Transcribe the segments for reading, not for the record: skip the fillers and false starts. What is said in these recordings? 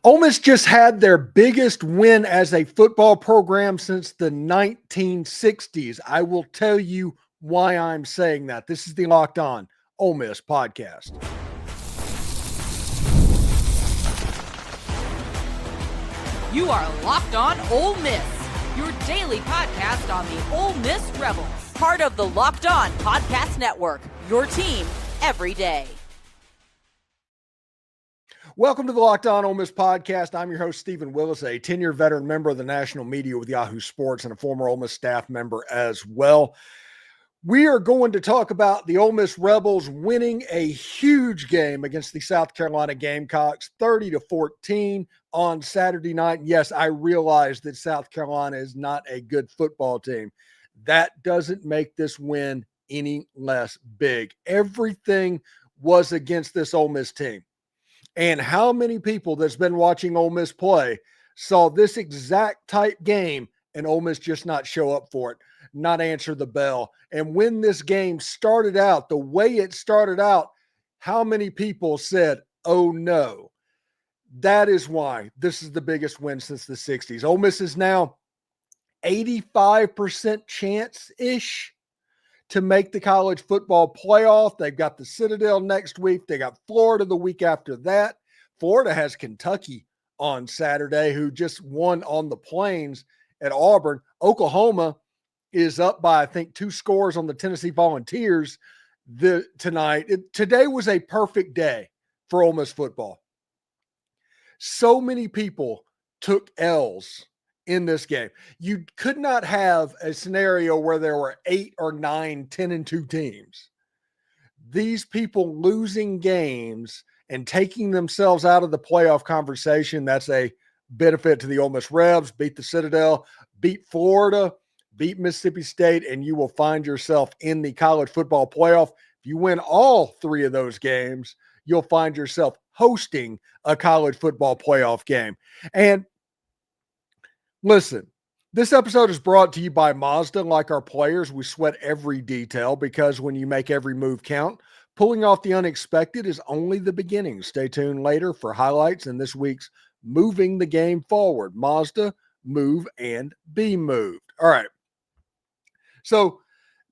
Ole Miss just had their biggest win as a football program since the 1960s. I will tell you why I'm saying that. This is the Locked On Ole Miss podcast. You are Locked On Ole Miss, your daily podcast on the Ole Miss Rebels. Part of the Locked On Podcast Network, your team every day. Welcome to the Locked On Ole Miss podcast. I'm your host, Stephen Willis, a 10-year veteran member of the national media with Yahoo Sports and a former Ole Miss staff member as well. We are going to talk about the Ole Miss Rebels winning a huge game against the South Carolina Gamecocks, 30-14 on Saturday night. Yes, I realize that South Carolina is not a good football team. That doesn't make this win any less big. Everything was against this Ole Miss team. And how many people that's been watching Ole Miss play saw this exact type game and Ole Miss just not show up for it, not answer the bell? And when this game started out, the way it started out, how many people said, oh no? That is why this is the biggest win since the 60s. Ole Miss is now 85% chance-ish to make the college football playoff. They've got the Citadel next week. They got Florida the week after that. Florida has Kentucky on Saturday, who just won on the Plains at Auburn. Oklahoma is up by, I think, 2 scores on the Tennessee Volunteers tonight. Today was a perfect day for Ole Miss football. So many people took L's in this game. You could not have a scenario where there were 8 or 9, 10-2 teams. These people losing games and taking themselves out of the playoff conversation, that's a benefit to the Ole Miss Rebs. Beat the Citadel, beat Florida, beat Mississippi State, and you will find yourself in the college football playoff. If you win all 3 of those games, you'll find yourself hosting a college football playoff game. And listen, this episode is brought to you by Mazda. Like our players, we sweat every detail because when you make every move count, pulling off the unexpected is only the beginning. Stay tuned later for highlights in this week's Moving the Game Forward. Mazda, move and be moved. All right. So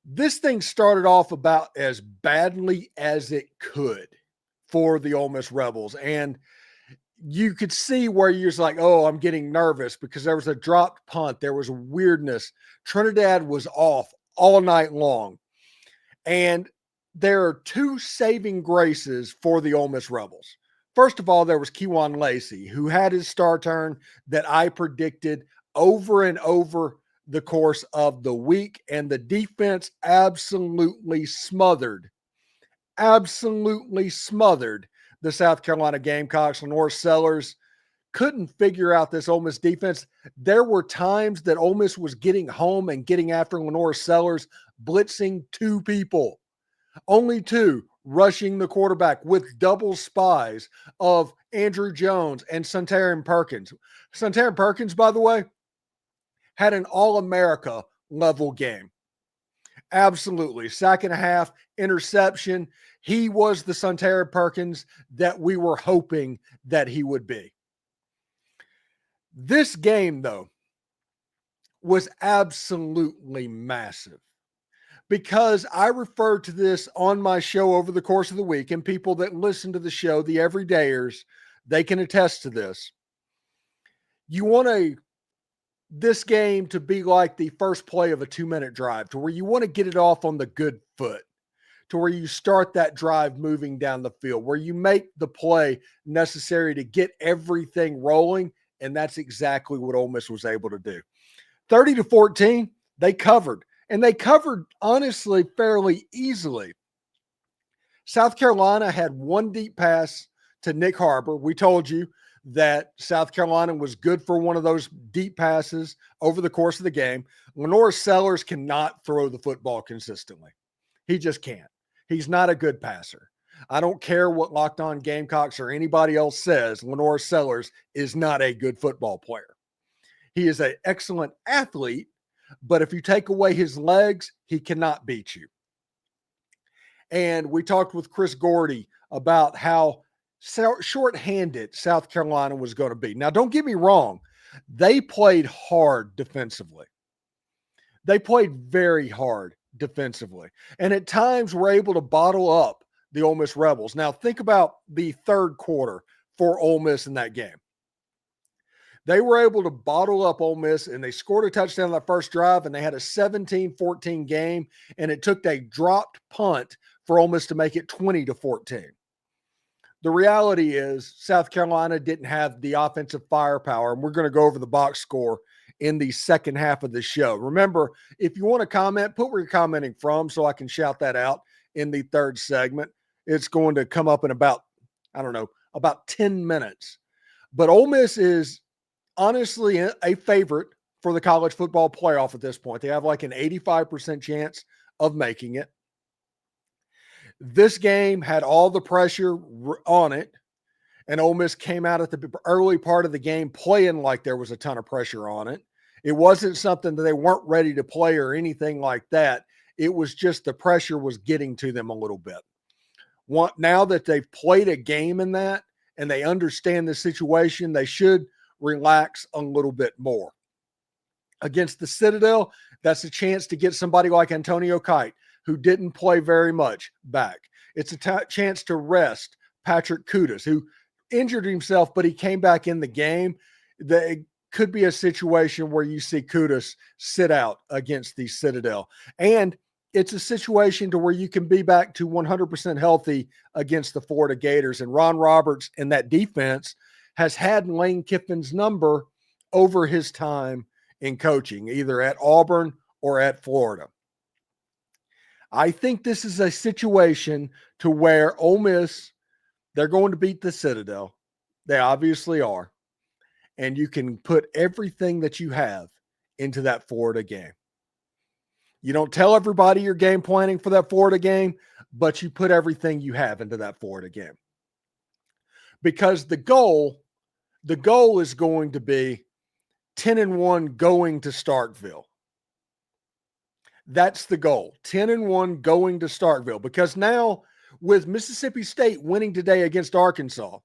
this thing started off about as badly as it could for the Ole Miss Rebels. And you could see where you're just like, oh, I'm getting nervous because there was a dropped punt. There was weirdness. Trinidad was off all night long. And there are 2 saving graces for the Ole Miss Rebels. First of all, there was Kewan Lacy, who had his star turn that I predicted over and over the course of the week. And the defense absolutely smothered the South Carolina Gamecocks. Lenore Sellers couldn't figure out this Ole Miss defense. There were times that Ole Miss was getting home and getting after Lenore Sellers, blitzing 2 people, only 2, rushing the quarterback with double spies of Andrew Jones and Suntarine Perkins. Suntarine Perkins, by the way, had an All-America level game. Absolutely. Sack and a half, interception. He was the Suntarine Perkins that we were hoping that he would be. This game, though, was absolutely massive because I referred to this on my show over the course of the week, and people that listen to the show, the everydayers, they can attest to this. You want this game to be like the first play of a 2-minute drive, to where you want to get it off on the good foot, to where you start that drive moving down the field, where you make the play necessary to get everything rolling, and that's exactly what Ole Miss was able to do. 30-14, they covered, and they covered, honestly, fairly easily. South Carolina had 1 deep pass to Nick Harbor. We told you that South Carolina was good for one of those deep passes over the course of the game. Lenore Sellers cannot throw the football consistently. He just can't. He's not a good passer. I don't care what Locked On Gamecocks or anybody else says. Lenore Sellers is not a good football player. He is an excellent athlete, but if you take away his legs, he cannot beat you. And we talked with Chris Gordy about how shorthanded South Carolina was going to be. Now, don't get me wrong. They played hard defensively. They played very hard defensively. And at times were able to bottle up the Ole Miss Rebels. Now, think about the third quarter for Ole Miss in that game. They were able to bottle up Ole Miss, and they scored a touchdown on that first drive, and they had a 17-14 game, and it took a dropped punt for Ole Miss to make it 20-14. The reality is South Carolina didn't have the offensive firepower, and we're going to go over the box score in the second half of the show. Remember, if you want to comment, put where you're commenting from so I can shout that out in the third segment. It's going to come up in about 10 minutes. But Ole Miss is honestly a favorite for the college football playoff at this point. They have like an 85% chance of making it. This game had all the pressure on it, and Ole Miss came out at the early part of the game playing like there was a ton of pressure on it. It wasn't something that they weren't ready to play or anything like that. It was just the pressure was getting to them a little bit. Now that they've played a game in that and they understand the situation, they should relax a little bit more. Against the Citadel, that's a chance to get somebody like Antonio Kite, who didn't play very much, back. It's a chance to rest Patrick Kutas, who injured himself, but he came back in the game. It could be a situation where you see Kutas sit out against the Citadel. And it's a situation to where you can be back to 100% healthy against the Florida Gators. And Ron Roberts and that defense has had Lane Kiffin's number over his time in coaching, either at Auburn or at Florida. I think this is a situation to where Ole Miss, they're going to beat the Citadel. They obviously are. And you can put everything that you have into that Florida game. You don't tell everybody you're game planning for that Florida game, but you put everything you have into that Florida game. Because the goal is going to be 10-1 going to Starkville. That's the goal. 10-1 going to Starkville. Because now with Mississippi State winning today against Arkansas,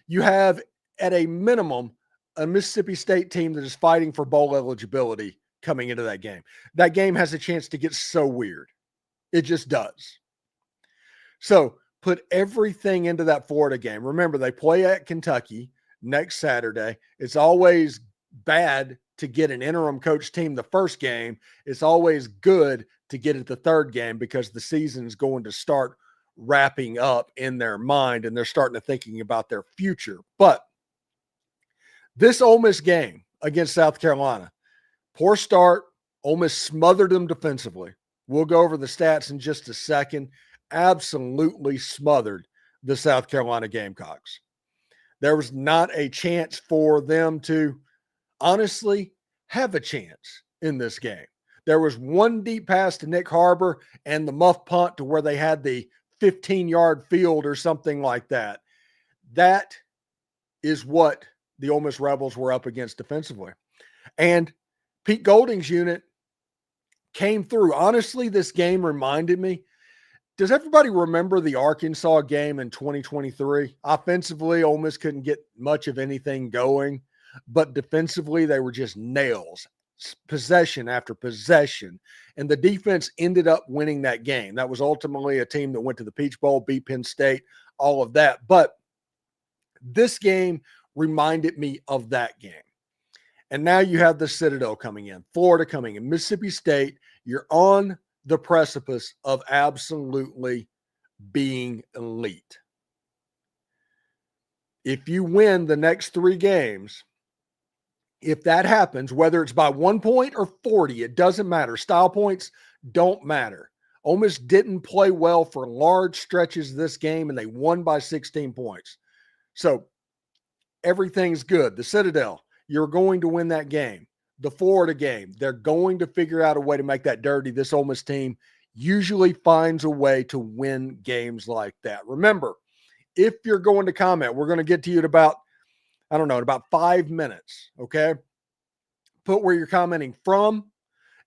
you have at a minimum a Mississippi State team that is fighting for bowl eligibility coming into that game. That game has a chance to get so weird. It just does. So put everything into that Florida game. Remember, they play at Kentucky next Saturday. It's always bad to get an interim coach team the first game. It's always good to get it the third game because the season's going to start wrapping up in their mind and they're starting to thinking about their future. But this Ole Miss game against South Carolina, poor start. Ole Miss smothered them defensively. We'll go over the stats in just a second. Absolutely smothered the South Carolina Gamecocks. There was not a chance for them to honestly have a chance in this game. There was one deep pass to Nick Harbor and the muff punt to where they had the 15-yard field or something like that. That is what the Ole Miss Rebels were up against defensively. And Pete Golding's unit came through. Honestly, this game reminded me. Does everybody remember the Arkansas game in 2023? Offensively, Ole Miss couldn't get much of anything going, but defensively, they were just nails, possession after possession. And the defense ended up winning that game. That was ultimately a team that went to the Peach Bowl, beat Penn State, all of that. But this game reminded me of that game. And now you have the Citadel coming in, Florida coming in, Mississippi State. You're on the precipice of absolutely being elite. If you win the next 3 games, if that happens, whether it's by 1 point or 40, it doesn't matter. Style points don't matter. Ole Miss didn't play well for large stretches of this game, and they won by 16 points. So everything's good. The Citadel, you're going to win that game. The Florida game, they're going to figure out a way to make that dirty. This Ole Miss team usually finds a way to win games like that. Remember, if you're going to comment, we're going to get to you in about, in about 5 minutes, okay? Put where you're commenting from,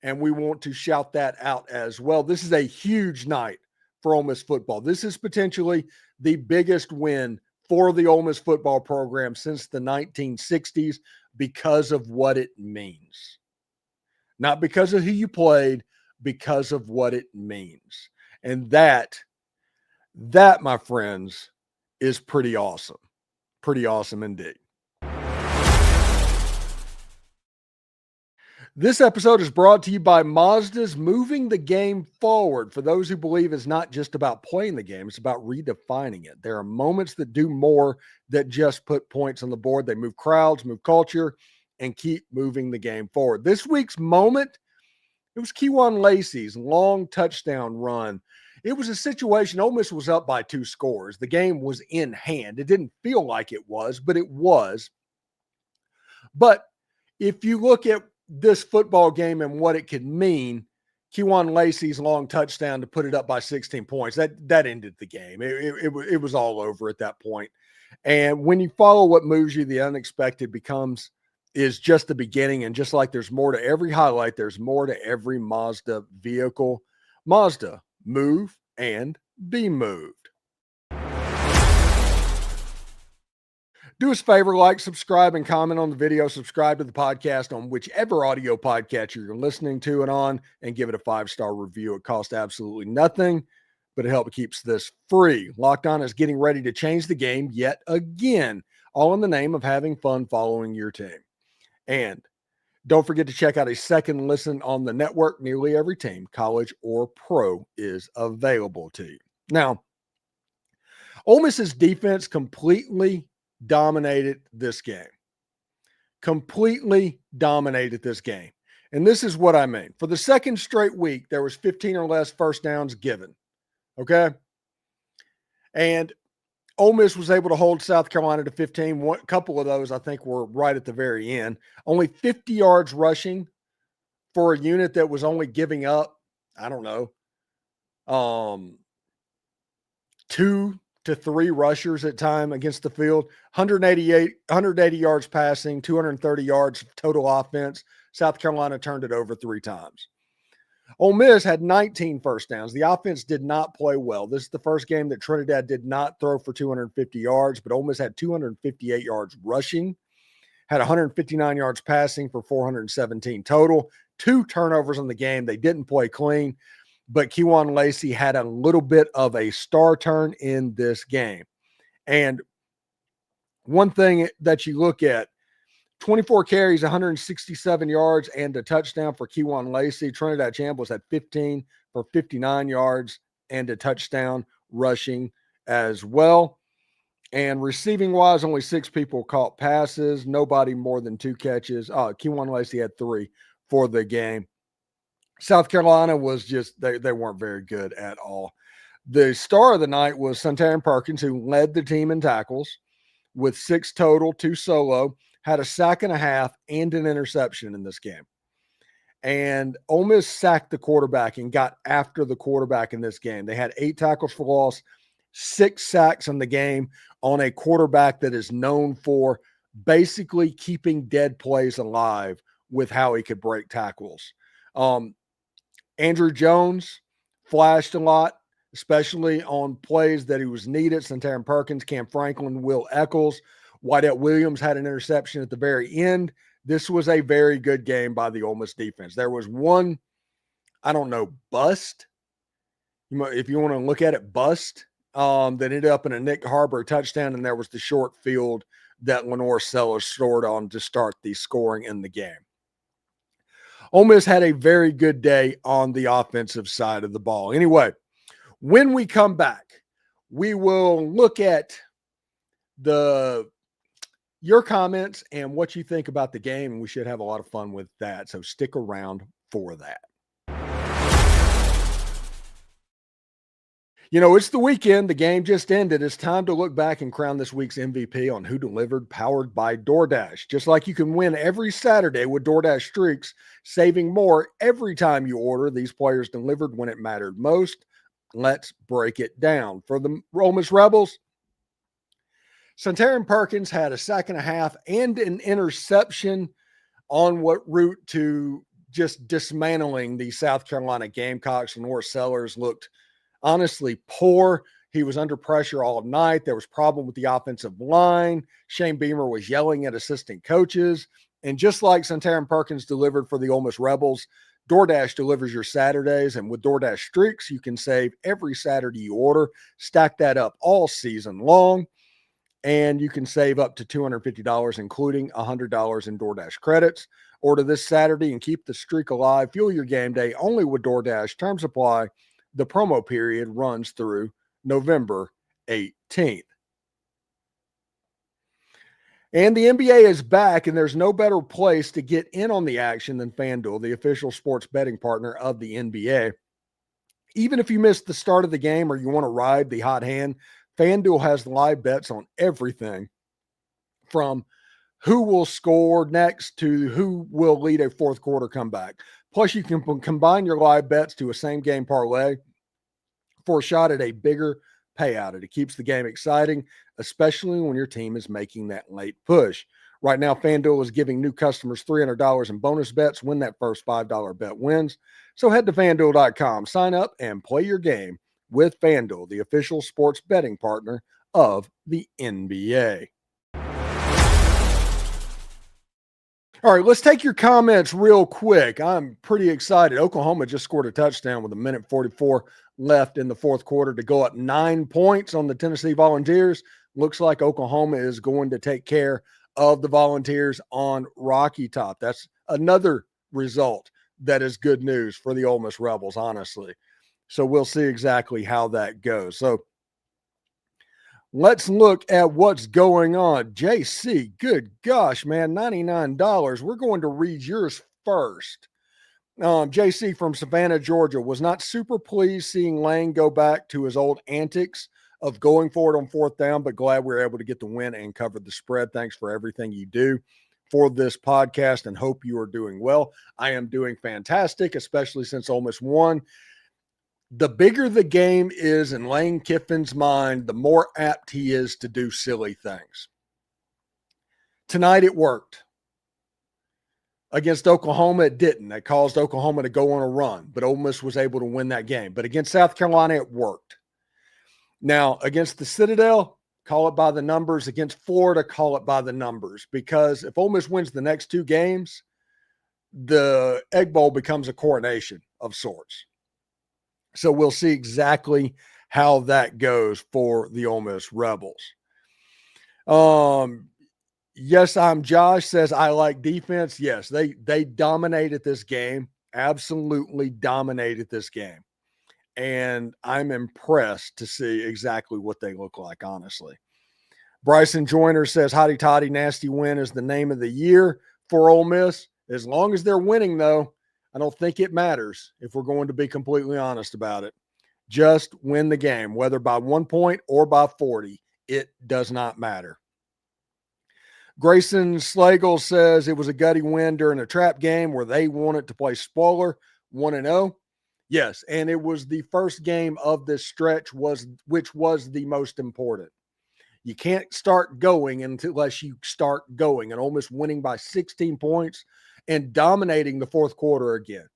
and we want to shout that out as well. This is a huge night for Ole Miss football. This is potentially the biggest win for the Ole Miss football program since the 1960s because of what it means. Not because of who you played, because of what it means. And that, my friends, is pretty awesome. Pretty awesome indeed. This episode is brought to you by Mazda's Moving the Game Forward. For those who believe it's not just about playing the game, it's about redefining it. There are moments that do more than just put points on the board. They move crowds, move culture, and keep moving the game forward. This week's moment, it was Kewan Lacy's long touchdown run. It was a situation, Ole Miss was up by 2 scores. The game was in hand. It didn't feel like it was, but it was. But if you look at this football game and what it could mean, Kewan Lacy's long touchdown to put it up by 16 points, that ended the game. It was all over at that point. And when you follow what moves you, the unexpected is just the beginning. And just like there's more to every highlight, there's more to every Mazda vehicle. Mazda, move and be moved. Do us a favor, like, subscribe, and comment on the video. Subscribe to the podcast on whichever audio podcatcher you're listening to it on, and give it a 5-star review. It costs absolutely nothing, but it helps keeps this free. Locked On is getting ready to change the game yet again, all in the name of having fun following your team. And don't forget to check out a second listen on the network. Nearly every team, college or pro, is available to you. Now, Ole Miss's defense completely dominated this game. Completely dominated this game. And this is what I mean. For the second straight week, there was 15 or less first downs given. Okay? And Ole Miss was able to hold South Carolina to 15. A couple of those, I think, were right at the very end. Only 50 yards rushing for a unit that was only giving up, I don't know, 2 to 3 rushers at time against the field. 180 yards passing, 230 yards total offense. South Carolina turned it over 3 times. Ole Miss had 19 first downs. The offense did not play well. This is the first game that Trinidad did not throw for 250 yards, but Ole Miss had 258 yards rushing, had 159 yards passing for 417 total. 2 turnovers in the game. They didn't play clean, but Kewan Lacy had a little bit of a star turn in this game. And one thing that you look at, 24 carries, 167 yards, and a touchdown for Kewan Lacy. Trinidad Chambliss had 15 for 59 yards and a touchdown rushing as well. And receiving-wise, only 6 people caught passes. Nobody more than 2 catches. Kewan Lacy had 3 for the game. South Carolina was just, they weren't very good at all. The star of the night was Santarin Perkins, who led the team in tackles with 6 total, 2 solo, had a sack and a half and an interception in this game. And Ole Miss sacked the quarterback and got after the quarterback in this game. They had 8 tackles for loss, 6 sacks in the game on a quarterback that is known for basically keeping dead plays alive with how he could break tackles. Andrew Jones flashed a lot, especially on plays that he was needed. Santarin Perkins, Cam Franklin, Will Eccles. Whiteout Williams had an interception at the very end. This was a very good game by the Ole Miss defense. There was one, I don't know, bust, if you want to look at it, bust, that ended up in a Nick Harbor touchdown, and there was the short field that Lenore Sellers scored on to start the scoring in the game. Ole Miss had a very good day on the offensive side of the ball. Anyway, when we come back, we will look at your comments and what you think about the game, and we should have a lot of fun with that. So stick around for that. You know, it's the weekend. The game just ended. It's time to look back and crown this week's MVP on Who Delivered, powered by DoorDash. Just like you can win every Saturday with DoorDash Streaks, saving more every time you order. These players delivered when it mattered most. Let's break it down. For the Ole Miss Rebels, Santarin Perkins had a sack and a half and an interception on what route to just dismantling the South Carolina Gamecocks. Lenore Sellers looked honestly poor. He was under pressure all night. There was problem with the offensive line. Shane Beamer was yelling at assistant coaches. And just like Santarin Perkins delivered for the Ole Miss Rebels, DoorDash delivers your Saturdays. And with DoorDash Streaks, you can save every Saturday you order. Stack that up all season long. And you can save up to $250, including $100 in DoorDash credits. Order this Saturday and keep the streak alive. Fuel your game day only with DoorDash. Terms apply. The promo period runs through November 18th. And the NBA is back, and there's no better place to get in on the action than FanDuel, the official sports betting partner of the NBA. Even if you missed the start of the game or you want to ride the hot hand, FanDuel has live bets on everything from who will score next to who will lead a fourth quarter comeback. Plus, you can combine your live bets to a same-game parlay for a shot at a bigger payout. It keeps the game exciting, especially when your team is making that late push. Right now, FanDuel is giving new customers $300 in bonus bets when that first $5 bet wins. So head to FanDuel.com, sign up, and play your game with FanDuel, the official sports betting partner of the NBA. All right, let's take your comments real quick. I'm pretty excited. Oklahoma just scored a touchdown with 1:44 left in the fourth quarter to go up 9 points on the Tennessee Volunteers. Looks like Oklahoma is going to take care of the Volunteers on Rocky Top. That's another result that is good news for the Ole Miss Rebels, honestly. So we'll see exactly how that goes. So let's look at what's going on. JC, good gosh, man, $99. We're going to read yours first. JC from Savannah, Georgia, was not super pleased seeing Lane go back to his old antics of going for it on fourth down, but glad we were able to get the win and cover the spread. Thanks for everything you do for this podcast and hope you are doing well. I am doing fantastic, especially since Ole Miss won. The bigger the game is in Lane Kiffin's mind, the more apt he is to do silly things. Tonight it worked. Against Oklahoma, it didn't. It caused Oklahoma to go on a run, but Ole Miss was able to win that game. But against South Carolina, it worked. Now, against the Citadel, call it by the numbers. Against Florida, call it by the numbers. Because if Ole Miss wins the next two games, the Egg Bowl becomes a coronation of sorts. So we'll see exactly how that goes for the Ole Miss Rebels. Yes, I'm Josh, says I like defense. Yes, they dominated this game, absolutely dominated this game. And I'm impressed to see exactly what they look like, honestly. Bryson Joyner says, Hotty Toddy, nasty win is the name of the year for Ole Miss. As long as they're winning, though, I don't think it matters if we're going to be completely honest about it. Just win the game, whether by 1 point or by 40. It does not matter. Grayson Slagle says it was a gutty win during a trap game where they wanted to play spoiler, 1-0. Yes, and it was the first game of this stretch, which was the most important. You can't start going unless you start going, and Ole Miss winning by 16 points and dominating the fourth quarter again.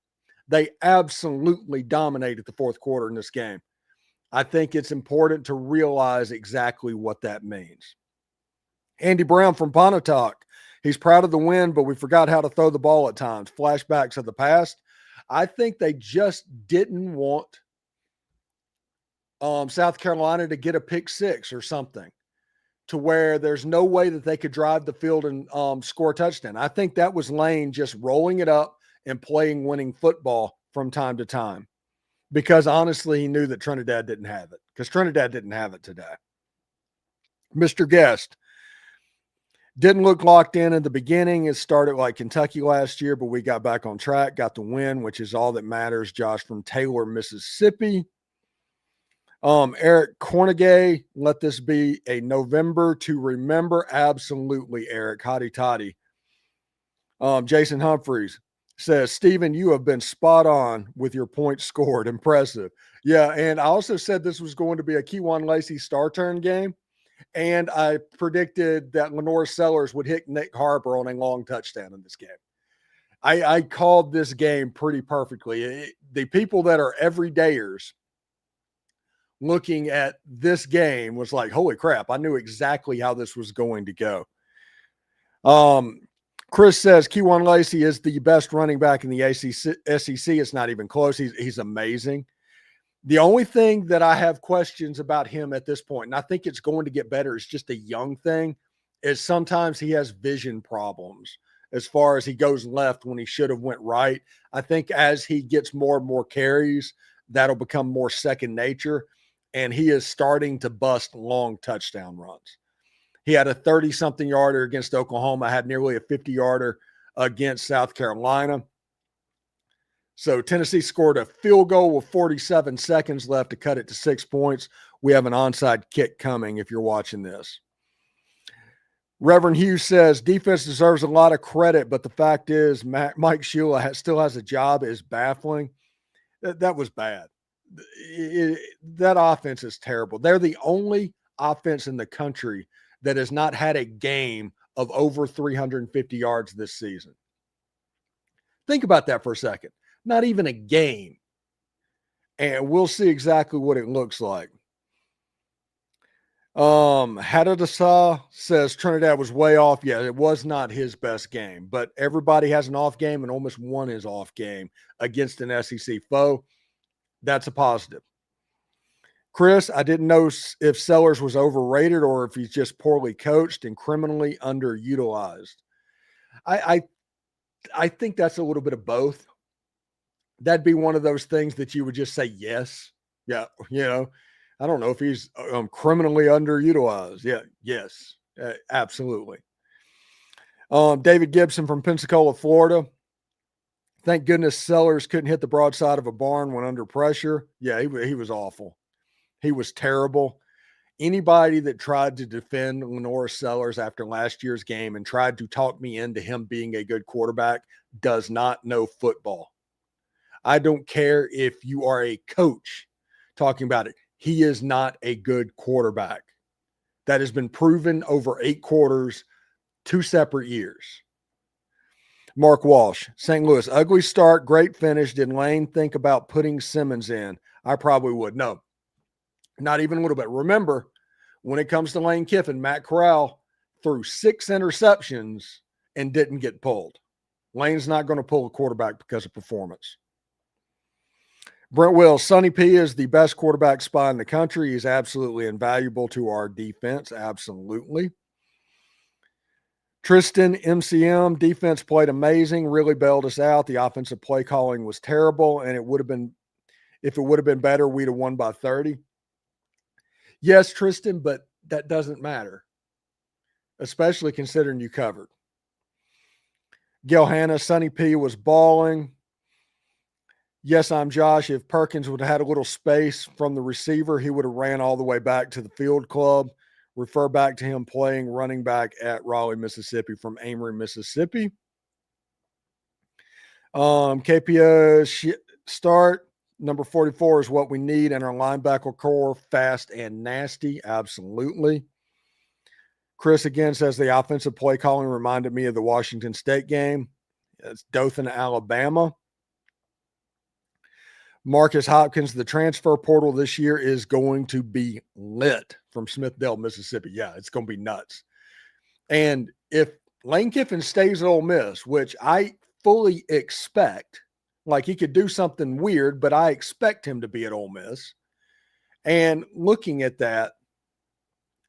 They absolutely dominated the fourth quarter in this game. I think it's important to realize exactly what that means. Andy Brown from Pontotoc. He's proud of the win, but we forgot how to throw the ball at times. Flashbacks of the past. I think they just didn't want South Carolina to get a pick six or something to where there's no way that they could drive the field and score a touchdown. I think that was Lane just rolling it up and playing winning football from time to time because honestly, he knew that Trinidad didn't have it because Trinidad didn't have it today. Mr. Guest. Didn't look locked in the beginning. It started like Kentucky last year, but we got back on track, got the win, which is all that matters. Josh from Taylor, Mississippi. Eric Cornegay, let this be a November to remember. Absolutely, Eric. Hotty toddy. Jason Humphreys says, Stephen, you have been spot on with your points scored. Impressive. Yeah, and I also said this was going to be a Kewan Lacy star turn game. And I predicted that Lenore Sellers would hit Nick Harper on a long touchdown in this game. I called this game pretty perfectly. The people that are everydayers looking at this game was like, holy crap, I knew exactly how this was going to go. Chris says Kewan Lacy is the best running back in the SEC. It's not even close. He's amazing. The only thing that I have questions about him at this point, and I think it's going to get better, is just a young thing, is sometimes he has vision problems as far as he goes left when he should have went right. I think as he gets more and more carries, that'll become more second nature, and he is starting to bust long touchdown runs. He had a 30-something yarder against Oklahoma, had nearly a 50-yarder against South Carolina. So Tennessee scored a field goal with 47 seconds left to cut it to 6 points. We have an onside kick coming if you're watching this. Reverend Hughes says, defense deserves a lot of credit, but the fact is Mike Shula still has a job is baffling. That was bad. That offense is terrible. They're the only offense in the country that has not had a game of over 350 yards this season. Think about that for a second. Not even a game. And we'll see exactly what it looks like. Hadadasa says Trinidad was way off. Yeah, it was not his best game, but everybody has an off game, and Ole Miss won his off game against an SEC foe. That's a positive. Chris, I didn't know if Sellers was overrated or if he's just poorly coached and criminally underutilized. I think that's a little bit of both. That'd be one of those things that you would just say yes. Yeah, I don't know if he's criminally underutilized. Yeah, yes, absolutely. David Gibson from Pensacola, Florida. Thank goodness Sellers couldn't hit the broadside of a barn when under pressure. Yeah, he was awful. He was terrible. Anybody that tried to defend Lenora Sellers after last year's game and tried to talk me into him being a good quarterback does not know football. I don't care if you are a coach talking about it. He is not a good quarterback. That has been proven over 8 quarters, 2 separate years. Mark Walsh, St. Louis, ugly start, great finish. Did Lane think about putting Simmons in? I probably would. No, not even a little bit. Remember, when it comes to Lane Kiffin, Matt Corral threw 6 interceptions and didn't get pulled. Lane's not going to pull a quarterback because of performance. Brent Wills, Sonny P is the best quarterback spy in the country. He's absolutely invaluable to our defense. Absolutely. Tristan, MCM, defense played amazing, really bailed us out. The offensive play calling was terrible, and it would have been, if it would have been better, we'd have won by 30. Yes, Tristan, but that doesn't matter, especially considering you covered. Gil Hanna, Sonny P was balling. Yes, I'm Josh. If Perkins would have had a little space from the receiver, he would have ran all the way back to the field club. Refer back to him playing running back at Raleigh, Mississippi from Amory, Mississippi. KPO start. Number 44 is what we need in our linebacker core, fast and nasty. Absolutely. Chris again says the offensive play calling reminded me of the Washington State game. It's Dothan, Alabama. Marcus Hopkins, the transfer portal this year is going to be lit from Smithdale, Mississippi. Yeah, it's going to be nuts. And if Lane Kiffin stays at Ole Miss, which I fully expect, like he could do something weird, but I expect him to be at Ole Miss. And looking at that,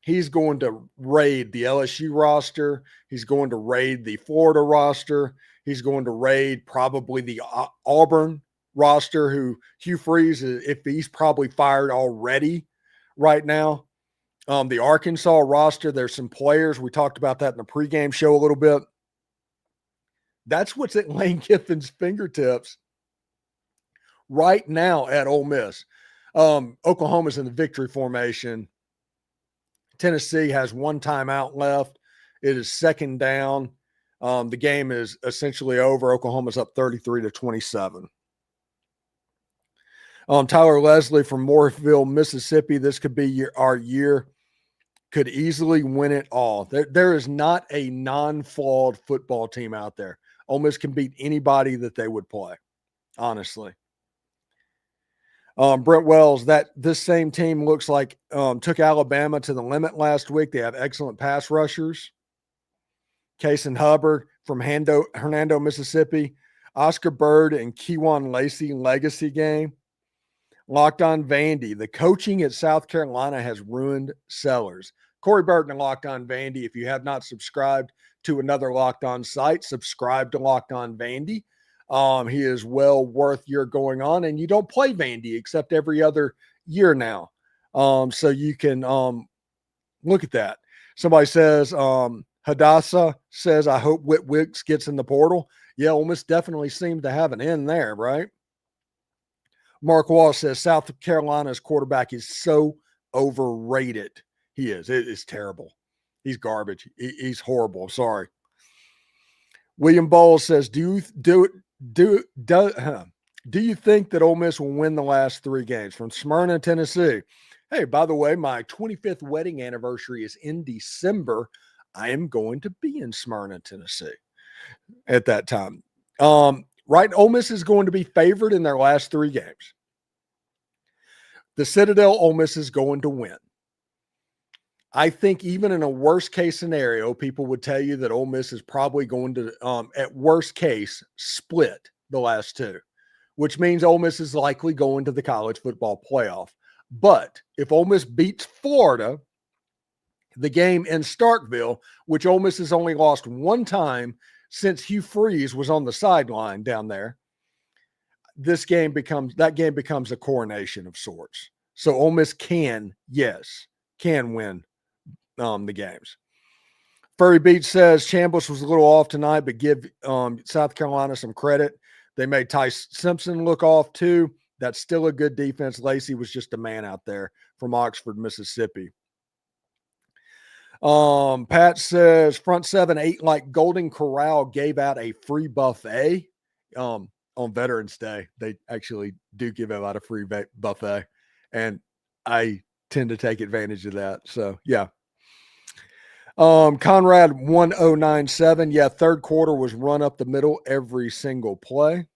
he's going to raid the LSU roster. He's going to raid the Florida roster. He's going to raid probably the Auburn roster, who Hugh Freeze, if he's probably fired already right now. The Arkansas roster, there's some players. We talked about that in the pregame show a little bit. That's what's at Lane Kiffin's fingertips right now at Ole Miss. Oklahoma's in the victory formation. Tennessee has 1 timeout left. It is 2nd down. The game is essentially over. Oklahoma's up 33-27. Tyler Leslie from Morrisville, Mississippi. This could be our year. Could easily win it all. There is not a non-flawed football team out there. Ole Miss can beat anybody that they would play, honestly. Brent Wells, that this same team looks like took Alabama to the limit last week. They have excellent pass rushers. Kason Hubbard from Hernando, Mississippi. Oscar Bird and Kewan Lacy legacy game. Locked on Vandy. The coaching at South Carolina has ruined Sellers. Corey Burton and Locked on Vandy. If you have not subscribed to another Locked on site, subscribe to Locked on Vandy. He is well worth your going on, and you don't play Vandy except every other year now. So you can look at that. Somebody says, Hadassah says, I hope Whit Wicks gets in the portal. Yeah, Ole Miss definitely seems to have an end there, right? Mark Walsh says South Carolina's quarterback is so overrated. He is. It is terrible. He's garbage. He's horrible. Sorry. William Bowles says, do you think that Ole Miss will win the last 3 games? From Smyrna, Tennessee. Hey, by the way, my 25th wedding anniversary is in December. I am going to be in Smyrna, Tennessee at that time. Right, Ole Miss is going to be favored in their last 3 games. The Citadel, Ole Miss is going to win. I think even in a worst case scenario, people would tell you that Ole Miss is probably going to, at worst case, split the last 2, which means Ole Miss is likely going to the college football playoff. But if Ole Miss beats Florida, the game in Starkville, which Ole Miss has only lost 1 time since Hugh Freeze was on the sideline down there, that game becomes a coronation of sorts. So Ole Miss can win the games. Furry Beach says Chambliss was a little off tonight, but give South Carolina some credit. They made Ty Simpson look off too. That's still a good defense. Lacy was just a man out there from Oxford, Mississippi. Pat says front 7 ate like Golden Corral gave out a free buffet on Veterans Day. They actually do give out a free buffet, and I tend to take advantage of that. So yeah. Conrad 1097. Yeah, third quarter was run up the middle every single play.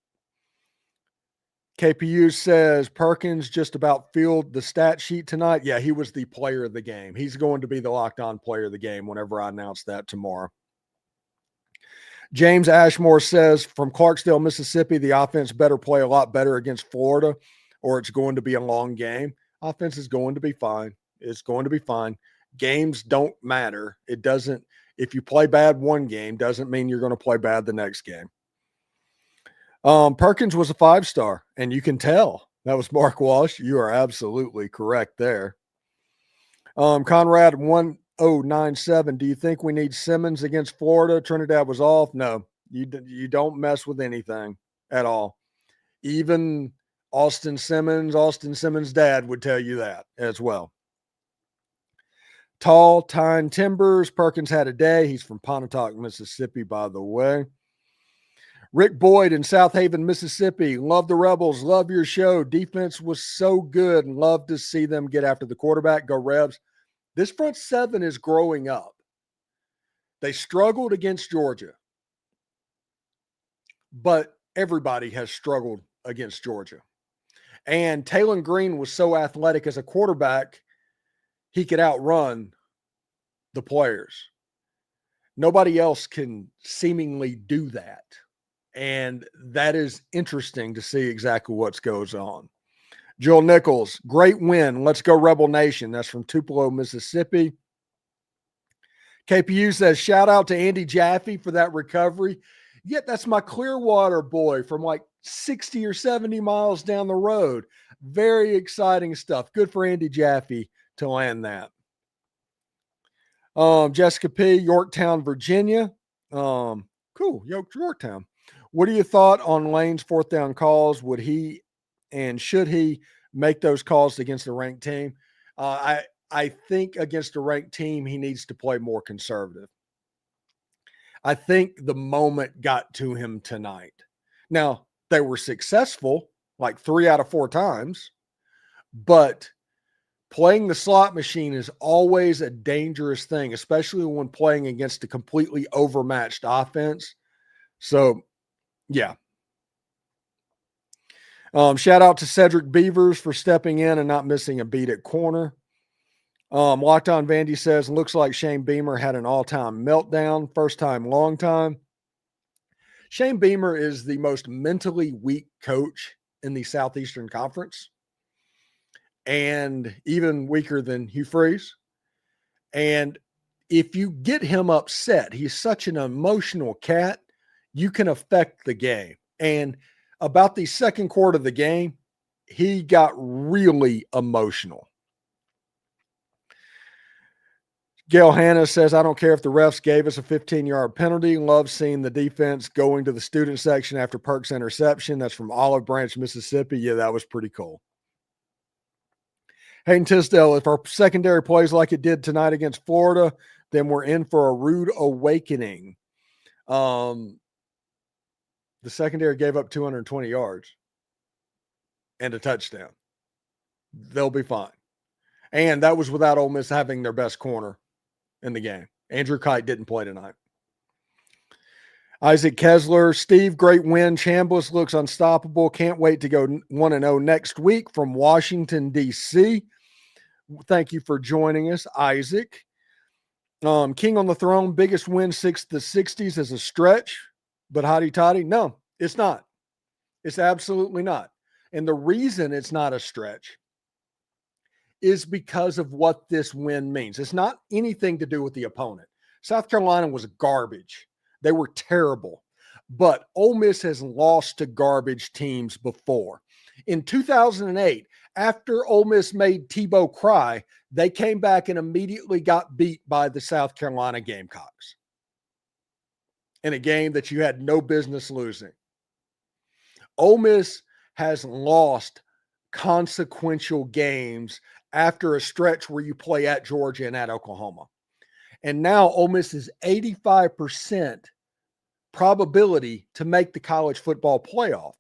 KPU says Perkins just about filled the stat sheet tonight. Yeah, he was the player of the game. He's going to be the locked on player of the game whenever I announce that tomorrow. James Ashmore says from Clarksdale, Mississippi, the offense better play a lot better against Florida or it's going to be a long game. Offense is going to be fine. It's going to be fine. Games don't matter. It doesn't, if you play bad one game, doesn't mean you're going to play bad the next game. Perkins was a 5-star, and you can tell. That was Mark Walsh. You are absolutely correct there. Conrad 1097. Do you think we need Simmons against Florida? Trinidad was off. No, you don't mess with anything at all. Even Austin Simmons' dad would tell you that as well. Tall Time Timbers. Perkins had a day. He's from Pontotoc, Mississippi, by the way. Rick Boyd in South Haven, Mississippi. Love the Rebels. Love your show. Defense was so good. Love to see them get after the quarterback. Go Rebs. This front 7 is growing up. They struggled against Georgia, but everybody has struggled against Georgia. And Taylon Green was so athletic as a quarterback, he could outrun the players. Nobody else can seemingly do that. And that is interesting to see exactly what goes on. Joel Nichols, great win. Let's go Rebel Nation. That's from Tupelo, Mississippi. KPU says, shout out to Andy Jaffe for that recovery. Yet that's my Clearwater boy from like 60 or 70 miles down the road. Very exciting stuff. Good for Andy Jaffe to land that. Jessica P., Yorktown, Virginia. Cool, Yorktown. What are your thoughts on Lane's 4th down calls? Would he and should he make those calls against a ranked team? I think against a ranked team, he needs to play more conservative. I think the moment got to him tonight. Now, they were successful like 3 out of 4 times, but playing the slot machine is always a dangerous thing, especially when playing against a completely overmatched offense. So, yeah. Shout out to Cedric Beavers for stepping in and not missing a beat at corner. Locked On Vandy says, looks like Shane Beamer had an all-time meltdown. First time, long time. Shane Beamer is the most mentally weak coach in the Southeastern Conference, and even weaker than Hugh Freeze. And if you get him upset, he's such an emotional cat, you can affect the game. And about the second quarter of the game, he got really emotional. Gail Hanna says, I don't care if the refs gave us a 15-yard penalty. Love seeing the defense going to the student section after Perk's interception. That's from Olive Branch, Mississippi. Yeah, that was pretty cool. Hayden Tisdale, if our secondary plays like it did tonight against Florida, then we're in for a rude awakening. The secondary gave up 220 yards and a touchdown. They'll be fine. And that was without Ole Miss having their best corner in the game. Andrew Kite didn't play tonight. Isaac Kessler, Steve, great win. Chambliss looks unstoppable. Can't wait to go 1-0 next week from Washington, D.C. Thank you for joining us, Isaac. King on the Throne, biggest win since the 60s as a stretch, but hotty toddy? No, it's not. It's absolutely not. And the reason it's not a stretch is because of what this win means. It's not anything to do with the opponent. South Carolina was garbage. They were terrible. But Ole Miss has lost to garbage teams before. In 2008, after Ole Miss made Tebow cry, they came back and immediately got beat by the South Carolina Gamecocks in a game that you had no business losing. Ole Miss has lost consequential games after a stretch where you play at Georgia and at Oklahoma. And now Ole Miss is 85% probability to make the college football playoff.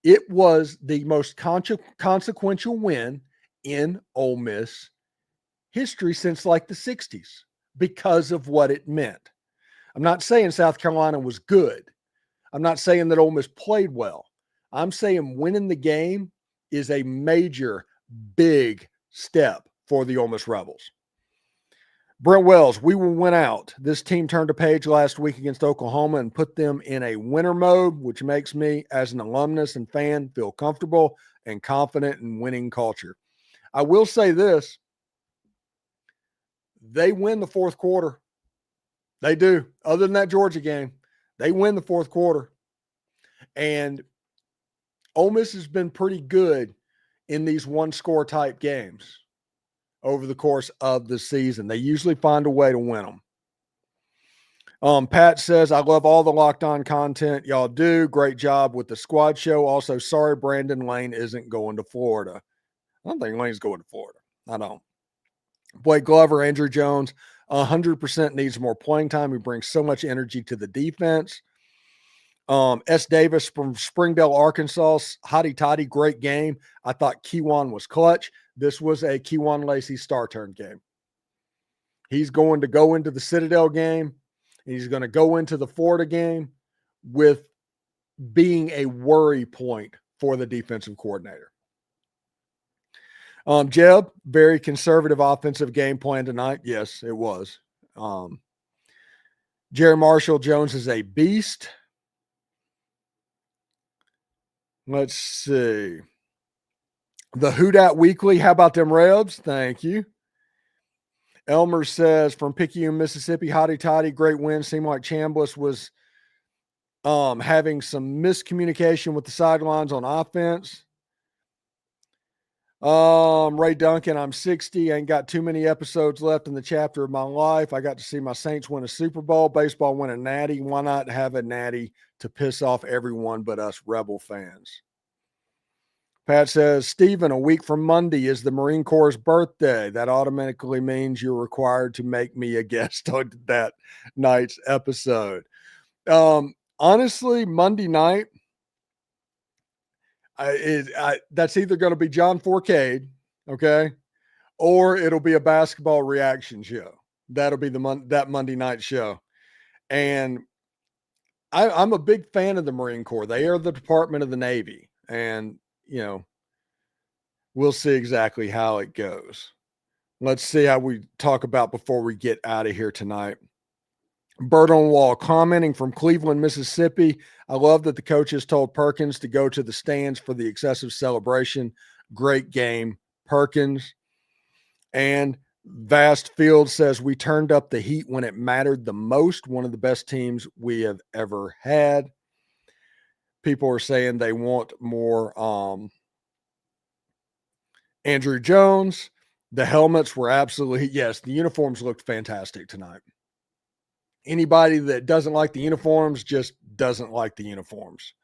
It was the most consequential win in Ole Miss history since like the 60s because of what it meant. I'm not saying South Carolina was good. I'm not saying that Ole Miss played well. I'm saying winning the game is a major, big step for the Ole Miss Rebels. Brent Wells, we will win out. This team turned a page last week against Oklahoma and put them in a winner mode, which makes me, as an alumnus and fan, feel comfortable and confident in winning culture. I will say this. They win the fourth quarter. They do. Other than that Georgia game, they win the fourth quarter. And Ole Miss has been pretty good in these one-score type games over the course of the season. They usually find a way to win them. Pat says, I love all the Locked On content y'all do. Great job with the squad show. Also, sorry Brandon Lane isn't going to Florida. I don't think Lane's going to Florida. I don't. Blake Glover, Andrew Jones, 100% needs more playing time. He brings so much energy to the defense. S. Davis from Springdale, Arkansas, hotty toddy, great game. I thought Kewan was clutch. This was a Kewan Lacy star turn game. He's going to go into the Citadel game, and he's going to go into the Florida game with being a worry point for the defensive coordinator. Jeb, very conservative offensive game plan tonight. Yes, it was. Jerry Marshall Jones is a beast. Let's see. The Houdat Weekly. How about them Rebs? Thank you. Elmer says from Picayune, Mississippi, hotty toddy, great win. Seemed like Chambliss was having some miscommunication with the sidelines on offense. Ray Duncan, I'm 60. Ain't got too many episodes left in the chapter of my life. I got to see my Saints win a Super Bowl, baseball win a natty. Why not have a natty to piss off everyone but us Rebel fans? Pat says, Stephen, a week from Monday is the Marine Corps' birthday. That automatically means you're required to make me a guest on that night's episode. Honestly, Monday night, that's either going to be John Forcade, okay, or it'll be a basketball reaction show. That'll be that Monday night show. And I'm a big fan of the Marine Corps. They are the Department of the Navy. And, we'll see exactly how it goes. Let's see how we talk about before we get out of here tonight. Bird on the Wall commenting from Cleveland, Mississippi. I love that the coaches told Perkins to go to the stands for the excessive celebration. Great game, Perkins. And Vast Field says, we turned up the heat when it mattered the most. One of the best teams we have ever had. People are saying they want more. Andrew Jones, the helmets were absolutely, yes, the uniforms looked fantastic tonight. Anybody that doesn't like the uniforms just doesn't like the uniforms.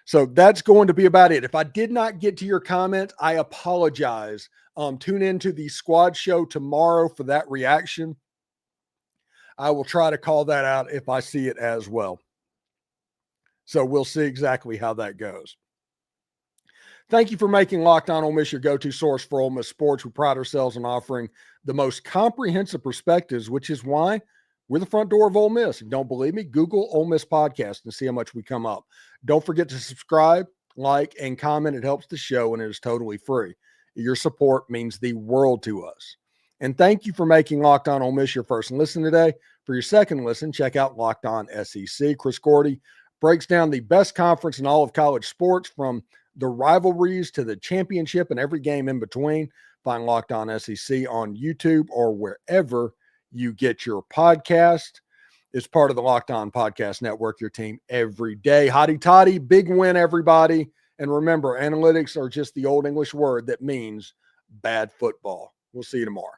So that's going to be about it. If I did not get to your comment, I apologize. Tune into the squad show tomorrow for that reaction. I will try to call that out if I see it as well. So we'll see exactly how that goes. Thank you for making Locked On Ole Miss your go-to source for Ole Miss sports. We pride ourselves on offering the most comprehensive perspectives, which is why we're the front door of Ole Miss. If you don't believe me, Google Ole Miss Podcast and see how much we come up. Don't forget to subscribe, like, and comment. It helps the show, and it is totally free. Your support means the world to us. And thank you for making Locked On Ole Miss your first listen today. For your second listen, check out Locked On SEC. Chris Gordy breaks down the best conference in all of college sports, from the rivalries to the championship and every game in between. Find Locked On SEC on YouTube or wherever you get your podcast. It's part of the Locked On Podcast Network, your team every day. Hotty toddy, big win, everybody. And remember, analytics are just the old English word that means bad football. We'll see you tomorrow.